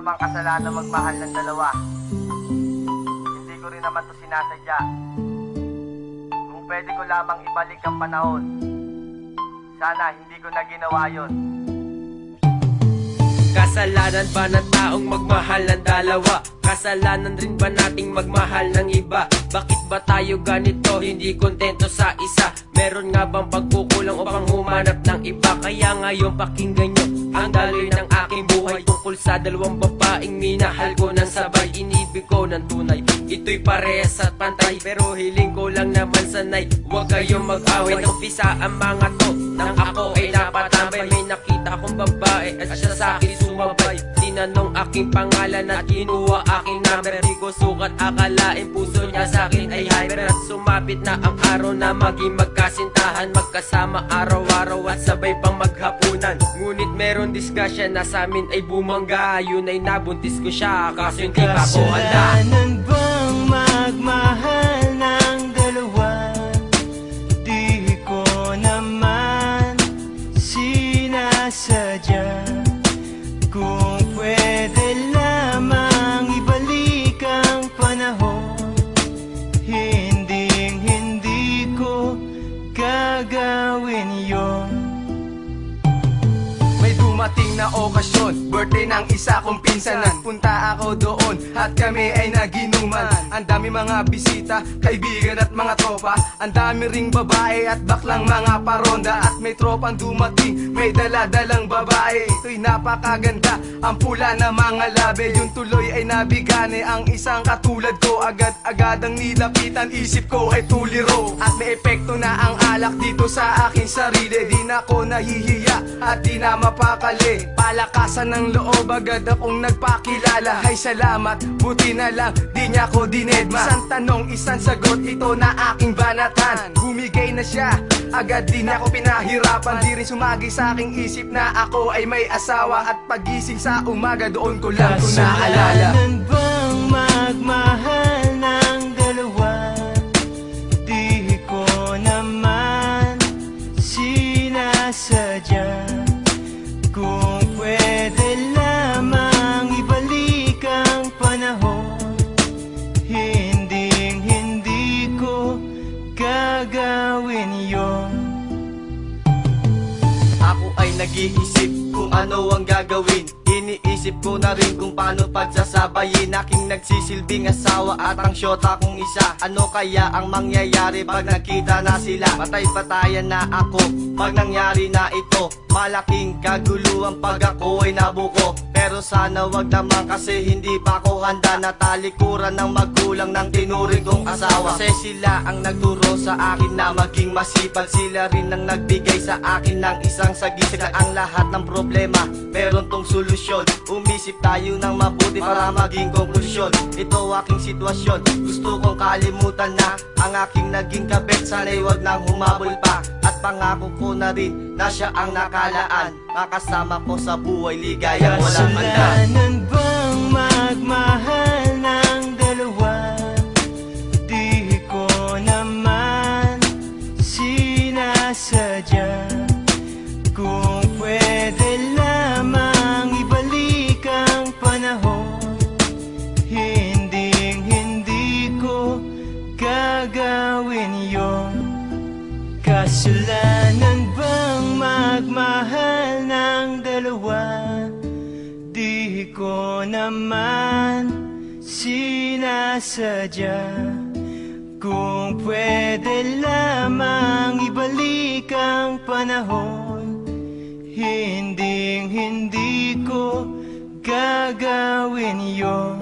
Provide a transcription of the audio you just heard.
namang kasalanan magmahal ng dalawa. Hindi ko rin naman to sinasadya. Kung pwede ko lamang ibalik ang panahon, sana hindi ko na ginawa yun. Kasalanan ba ng taong magmahal ng dalawa? Kasalanan rin ba nating magmahal ng iba? Bakit ba tayo ganito, hindi kontento sa isa? Meron nga bang pagkukulang upang humanap ng iba? Kaya ngayon pakinggan nyo ang daloy ng aking buhay tungkol sa dalawang babaeng minahal ko ng sabay. Inibig ko ng tunay, ito'y parehas at pantay, pero hiling ko lang naman sanay huwag kayong mag-away. Umpisa ang mga to nang ako ay napatambay. May nakita akong babae at siya sa'kin sumabay. Tinanong aking pangalan at kinuha aking number. Di ko sukat akalain puso niya sa'kin ay hyper. At sumapit na ang araw na maging magkasintahan, magkasama araw-araw at sabay pang maghapunan. Ngunit meron diskusyon na sa'min ay bumangga. Yun ay nabuntis ko siya kaso hindi pa ko handa. Kasalanan bang magmahal ng dalawa? Di ko naman sinasadya. Kung pwede lamang ibalik ang panahon, hindi ko gagawin yon. May dumating na okasyon, birthday ng isa kong pinsanan. Punta ako doon at kami ay naginuman. Ang dami mga bisita, kaibigan at mga tropa. Ang dami ring babae at baklang mga paronda. At may tropang dumating, may daladalang babae. Ito'y napakaganda, ang pula na mga labi. Yung tuloy ay nabigane, ang isang katulad ko agad-agad ang nilapitan. Isip ko ay tuliro at may epekto na ang alak dito sa aking sarili. Di na ako nahihiya at di na mapakali. Palakasan ng loob, agad akong nagpakilala. Ay salamat, buti na lang di niya ako dinedma. Isang tanong, isang sagot, ito na aking banatan. Bumigay na siya, agad di na ako pinahirapan. Di rin sumagi sa aking isip na ako ay may asawa. At pagising sa umaga, doon ko lang ito naalala. Kasalanan bang magmahal ng dalawa? Di ko naman sinasadya. Kung pwede lamang ibalik ang panahon, hindi ko gagawin yon. Ako ay nag-iisip kung ano ang gagawin. Iniisip ko na rin kung paano pagsasabayin aking nagsisilbing asawa at ang syota kong isa. Ano kaya ang mangyayari pag nakita na sila? Patay-patayan na ako pag nangyari na ito. Malaking kaguluhan pag ako ay nabuko. Pero sana wag naman kasi hindi pa ako handa na talikuran ng magulang ng tinuring kong asawa. Kasi sila ang nagturo sa akin na maging masipag. Sila rin ang nagbigay sa akin ng isang sagip na ang lahat ng problema meron tong solusyon. Umisip tayo ng mabuti para maging konklusyon. Ito aking sitwasyon, gusto kong kalimutan na ang aking naging kabit. Sana'y wag nang humabol pa. At pangako ko na rin na siya ang nakalaan. Makasama ko sa buhay, ligaya walang manda. Kasalanan bang magmahal ng dalawa? Di ko naman sinasadya. Kung pwede lamang ibalik ang panahon, hindi ko gagawin yon. Kasalanan bang magmahal ng dalawa? Di ko naman sinasadya. Kung pwede lamang ibalik ang panahon, hindi ko gagawin yon.